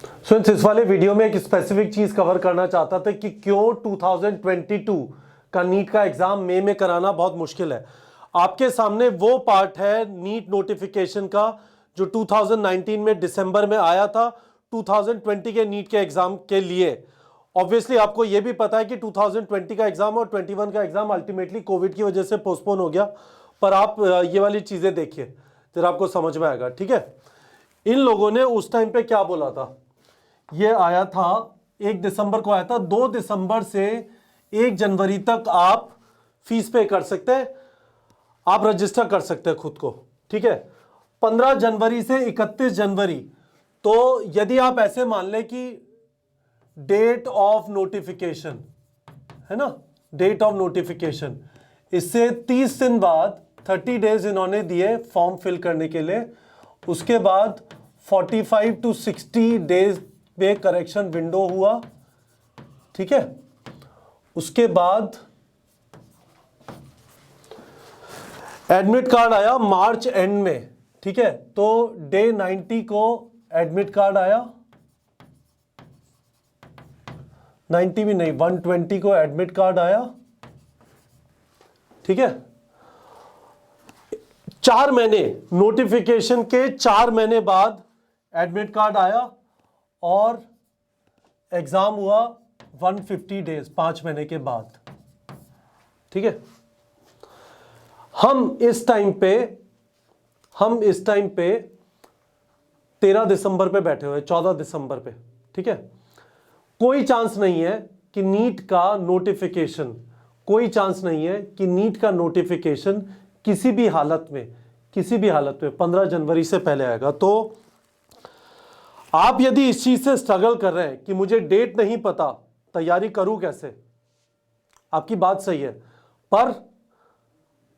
Friends इस वाले video में एक स्पेसिफिक चीज कवर करना चाहता था कि क्यों 2022 का नीट का एग्जाम मई में कराना बहुत मुश्किल है। आपके सामने वो पार्ट है नीट नोटिफिकेशन का जो 2019 में दिसंबर में आया था 2020 के नीट के एग्जाम के लिए। ऑब्वियसली आपको यह भी पता है कि 2020 का एग्जाम और 21 का एग्जाम अल्टीमेटली कोविड की वजह से पोस्टपोन हो गया, पर आप ये वाली चीजें देखिए फिर आपको समझ में आएगा। ठीक है, इन लोगों ने उस टाइम पे क्या बोला था, ये आया था 1 दिसंबर को आया था, 2 दिसंबर से 1 जनवरी तक आप फीस पे कर सकते हैं, आप रजिस्टर कर सकते हैं खुद को। ठीक है, 15 जनवरी से 31 जनवरी, तो यदि आप ऐसे मान लें कि डेट ऑफ नोटिफिकेशन है ना, डेट ऑफ नोटिफिकेशन, इससे 30 दिन बाद 30 डेज इन्होंने दिए फॉर्म फिल करने के लिए, उसके बाद 45 to 60 डेज में करेक्शन विंडो हुआ। ठीक है, उसके बाद एडमिट कार्ड आया मार्च एंड में। ठीक है, तो डे 90 को एडमिट कार्ड आया, 90 भी नहीं 120 को एडमिट कार्ड आया। ठीक है, 4 महीने नोटिफिकेशन के 4 महीने बाद एडमिट कार्ड आया और एग्जाम हुआ 150 डेज 5 महीने के बाद। ठीक है, हम इस टाइम पे 13 दिसंबर पे बैठे हुए, 14 दिसंबर पे। ठीक है, कोई चांस नहीं है कि नीट का नोटिफिकेशन, कोई चांस नहीं है कि नीट का नोटिफिकेशन किसी भी हालत में 15 जनवरी से पहले आएगा। तो आप यदि इस चीज से स्ट्रगल कर रहे हैं कि मुझे डेट नहीं पता, तैयारी करूं कैसे, आपकी बात सही है, पर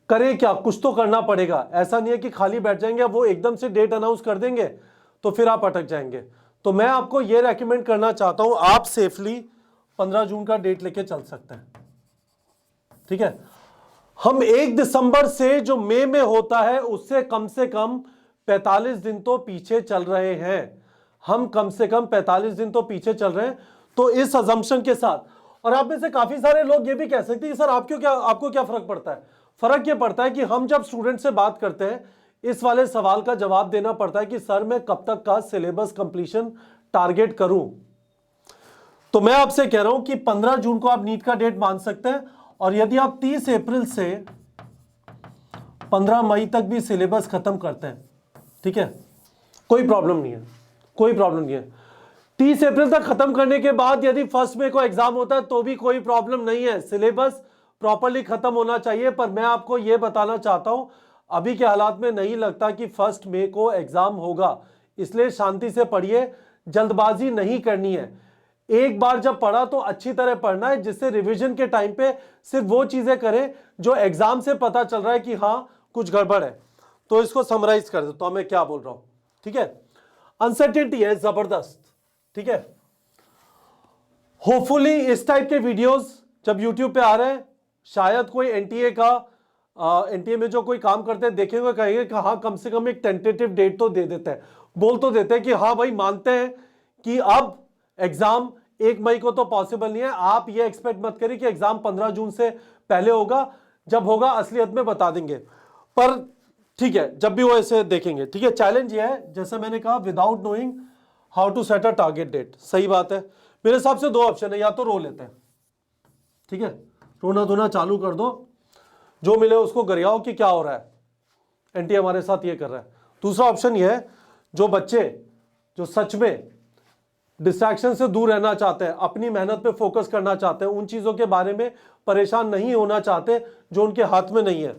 करें क्या, कुछ तो करना पड़ेगा। ऐसा नहीं है कि खाली बैठ जाएंगे, वो एकदम से डेट अनाउंस कर देंगे तो फिर आप अटक जाएंगे। तो मैं आपको यह रेकमेंड करना चाहता हूं, आप सेफली 15 जून का डेट लेके चल सकते हैं। ठीक है, हम 1 दिसंबर से जो मई में होता है उससे कम से कम 45 दिन तो पीछे चल रहे हैं, हम कम से कम 45 दिन तो पीछे चल रहे हैं। तो इस अजम्पशन के साथ, और आप में से काफी सारे लोग ये भी कह सकते हैं सर आपको क्या फर्क पड़ता है। फर्क ये पड़ता है कि हम जब स्टूडेंट से बात करते हैं इस वाले सवाल का जवाब देना पड़ता है कि सर मैं कब तक का सिलेबस कंप्लीशन टारगेट करूं। तो मैं आपसे कह रहा हूं कि 15 जून को आप नीट का डेट मान सकते हैं, और यदि आप 30 अप्रैल से 15 मई तक भी सिलेबस खत्म करते हैं, ठीक है, कोई प्रॉब्लम नहीं है, कोई प्रॉब्लम नहीं है। 30 अप्रैल तक खत्म करने के बाद यदि 1 मई को एग्जाम होता है तो भी कोई प्रॉब्लम नहीं है, सिलेबस प्रॉपर्ली खत्म होना चाहिए। पर मैं आपको यह बताना चाहता हूं अभी के हालात में नहीं लगता कि 1 मई को एग्जाम होगा, इसलिए शांति से पढ़िए, जल्दबाजी नहीं करनी है। एक बार जब पढ़ा तो अच्छी तरह पढ़ना है, जिससे रिवीजन के टाइम पे सिर्फ वो चीजें करें जो एग्जाम से पता चल रहा है कि हाँ कुछ गड़बड़ है। तो इसको समराइज कर देता हूं मैं क्या बोल रहा हूं। ठीक है, अनसर्टेनिटी है जबरदस्त। ठीक है, होपफुली इस टाइप के वीडियोस जब यूट्यूब पे आ रहे हैं, शायद कोई एनटीए में जो कोई काम करते हैं देखेंगे, कहेंगे कि हाँ कम से कम एक टेंटेटिव डेट तो दे देते हैं, बोल तो देते हैं कि हाँ भाई मानते हैं कि अब एग्जाम 1 मई को तो पॉसिबल नहीं है। आप ये एक्सपेक्ट मत करिए कि एग्जाम 15 जून से पहले होगा, जब होगा असलियत में बता देंगे। पर ठीक है, जब भी वो ऐसे देखेंगे। ठीक है, चैलेंज ये है, जैसे मैंने कहा, without knowing how to set a target date. सही बात है, मेरे हिसाब से 2 ऑप्शन है, या तो रो लेते हैं, ठीक है, रोना धोना चालू कर दो, जो मिले उसको गरियाओ कि क्या हो रहा है, एनटीए हमारे साथ ये कर रहा है। दूसरा ऑप्शन ये है, जो बच्चे जो सच में डिस्ट्रैक्शन से दूर रहना चाहते हैं, अपनी मेहनत पे फोकस करना चाहते हैं, उन चीजों के बारे में परेशान नहीं होना चाहते जो उनके हाथ में नहीं है,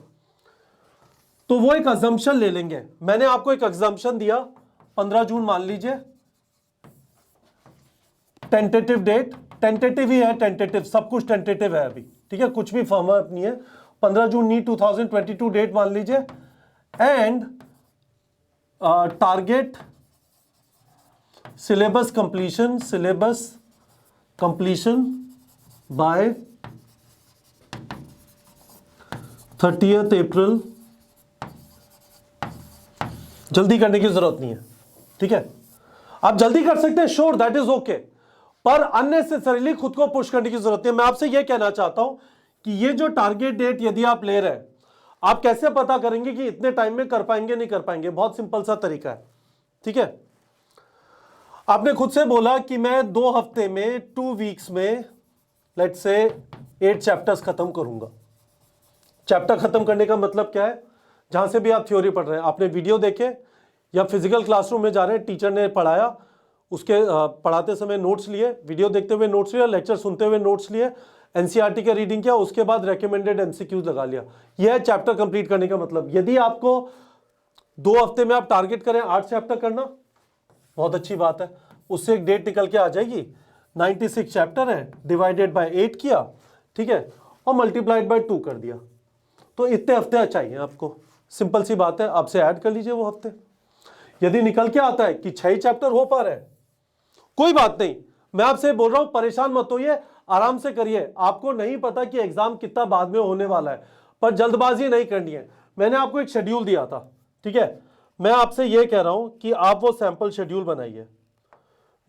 तो वो एक अजम्पशन ले लेंगे। मैंने आपको एक अजम्पशन दिया, 15 जून मान लीजिए, टेंटेटिव डेट, टेंटेटिव ही है, टेंटेटिव, सब कुछ टेंटेटिव है अभी। ठीक है, कुछ भी फर्म अप नहीं है। 15 जून नीट 2022 डेट मान लीजिए, and target syllabus completion by 30th April. जल्दी करने की जरूरत नहीं है। ठीक है, आप जल्दी कर सकते हैं, श्योर, दैट इज ओके, पर अननेसेसरीली खुद को पुश करने की जरूरत नहीं है। मैं आपसे यह कहना चाहता हूं कि ये जो टारगेट डेट यदि आप ले रहे हैं, आप कैसे पता करेंगे कि इतने टाइम में कर पाएंगे नहीं कर पाएंगे? बहुत सिंपल सा तरीका है, ठीक है। आपने खुद से बोला कि मैं 2 हफ्ते में, 2 वीक्स में लेट्स से 8 चैप्टर्स खत्म करूंगा। चैप्टर खत्म करने का मतलब क्या है? जहां से भी आप थ्योरी पढ़ रहे हैं, आपने वीडियो देखे या फिजिकल क्लासरूम में जा रहे हैं, टीचर ने पढ़ाया, उसके पढ़ाते समय नोट्स लिए, वीडियो देखते हुए नोट्स लिए, लेक्चर सुनते हुए नोट्स लिए, एनसीईआरटी का रीडिंग किया, उसके बाद रेकमेंडेड एमसीक्यूज लगा लिया। यह है चैप्टर कंप्लीट करने का मतलब। यदि आपको 2 हफ्ते में आप टारगेट करें 8 चैप्टर करना, बहुत अच्छी बात है, उससे एक डेट निकल के आ जाएगी। 96 चैप्टर है, डिवाइडेड बाय 8 किया, ठीक है, और मल्टीप्लाइड बाय 2 कर दिया, तो इतने हफ्ते चाहिए आपको। सिंपल सी बात है, आपसे ऐड कर लीजिए वो हफ्ते। यदि निकल के आता है कि 6 चैप्टर हो पा रहे हैं, कोई बात नहीं, मैं आपसे बोल रहा हूं परेशान मत होइए, आराम से करिए। आपको नहीं पता कि एग्जाम कितना बाद में होने वाला है, पर जल्दबाजी नहीं करनी है। मैंने आपको एक शेड्यूल दिया था, ठीक है, मैं आपसे यह कह रहा हूं कि आप वो सैंपल शेड्यूल बनाइए।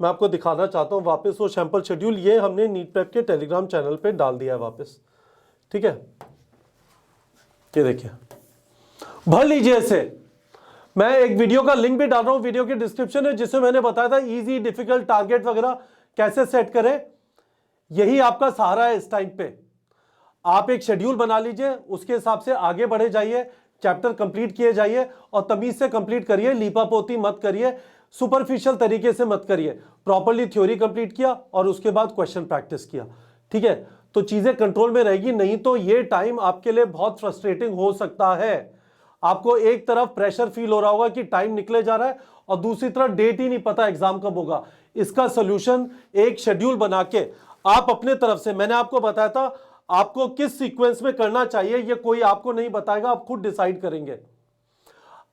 मैं आपको दिखाना चाहता हूं वापस वो सैंपल शेड्यूल, ये हमने नीट प्रेप के टेलीग्राम चैनल पे डाल दिया है वापस, ठीक है। ये देखिए, भर लीजिए इसे। मैं एक वीडियो का लिंक भी डाल रहा हूं वीडियो के डिस्क्रिप्शन में, जिसमें मैंने बताया था इजी, डिफिकल्ट, टारगेट वगैरह कैसे सेट करें। यही आपका सहारा है इस टाइम पे। आप एक शेड्यूल बना लीजिए, उसके हिसाब से आगे बढ़े जाइए, चैप्टर कंप्लीट किए जाइए, और तमीज से कंप्लीट करिए, लीपापोती मत करिए, सुपरफिशियल तरीके से मत करिए। प्रॉपर्ली थ्योरी कंप्लीट किया और उसके बाद क्वेश्चन प्रैक्टिस किया, ठीक है, तो चीजें कंट्रोल में रहेगी। नहीं तो ये टाइम आपके लिए बहुत फ्रस्ट्रेटिंग हो सकता है। आपको एक तरफ प्रेशर फील हो रहा होगा कि टाइम निकले जा रहा है, और दूसरी तरफ डेट ही नहीं पता एग्जाम कब होगा। इसका सोल्यूशन एक शेड्यूल बना के आप अपने तरफ से, मैंने आपको बताया था आपको किस सीक्वेंस में करना चाहिए, ये कोई आपको नहीं बताएगा, आप खुद डिसाइड करेंगे।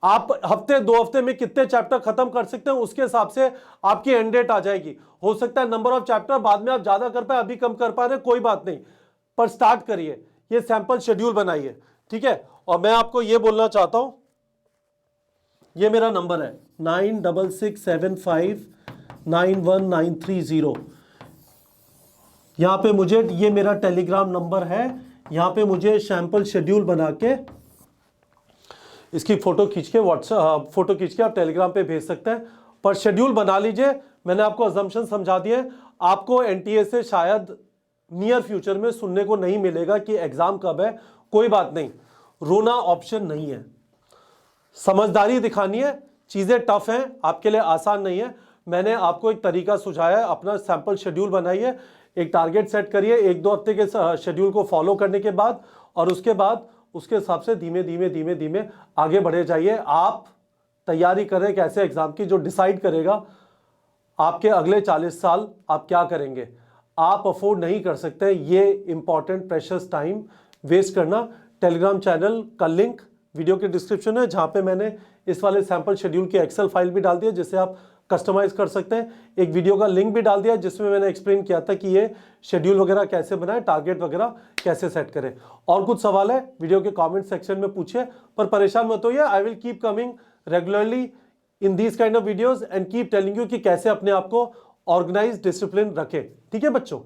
आप हफ्ते 2 हफ्ते में कितने चैप्टर खत्म कर सकते हैं, उसके हिसाब से आपकी एंड डेट आ जाएगी। हो सकता है नंबर ऑफ चैप्टर बाद में आप ज्यादा कर पाए, अभी कम कर पा रहे, कोई बात नहीं, पर स्टार्ट करिए, ये सैंपल शेड्यूल बनाइए, ठीक है। और मैं आपको ये बोलना चाहता हूं, ये मेरा नंबर है 9665919930। यहां पे मुझे, ये मेरा टेलीग्राम नंबर है, यहां पे मुझे सैंपल शेड्यूल बना के, इसकी फोटो खींच के फोटो खींच के आप टेलीग्राम पे भेज सकते हैं। पर शेड्यूल बना लीजिए। मैंने आपको अजम्पशन समझा दिए। आपको एनटीए से शायद नियर फ्यूचर में सुनने को नहीं मिलेगा कि एग्जाम कब है, कोई बात नहीं, रोना ऑप्शन नहीं है, समझदारी दिखानी है। चीजें टफ हैं, आपके लिए आसान नहीं है। मैंने आपको एक तरीका सुझाया है, अपना सैंपल शेड्यूल बनाइए, एक टारगेट सेट करिए 1-2 हफ्ते के शेड्यूल को फॉलो करने के बाद, और उसके बाद उसके हिसाब से धीमे धीमे धीमे धीमे आगे बढ़े जाइए। आप तैयारी करें एक ऐसे एग्जाम की जो डिसाइड करेगा आपके अगले 40 साल आप क्या करेंगे। आप अफोर्ड नहीं कर सकते ये इंपॉर्टेंट प्रेशियस टाइम वेस्ट करना। टेलीग्राम चैनल का लिंक वीडियो के डिस्क्रिप्शन है, जहां पे मैंने इस वाले सैंपल शेड्यूल की एक्सेल फाइल भी डाल दी है, जिसे आप कस्टमाइज कर सकते हैं। एक वीडियो का लिंक भी डाल दिया जिसमें मैंने एक्सप्लेन किया था कि ये शेड्यूल वगैरह कैसे बनाएं, टारगेट वगैरह कैसे सेट करें। और कुछ सवाल है वीडियो के कमेंट सेक्शन में पूछिए, पर परेशान मत होइए। I will keep coming regularly in these kind of videos and keep telling you कि कैसे अपने आप को ऑर्गेनाइज, डिसिप्लिन रखें। ठीक है बच्चों।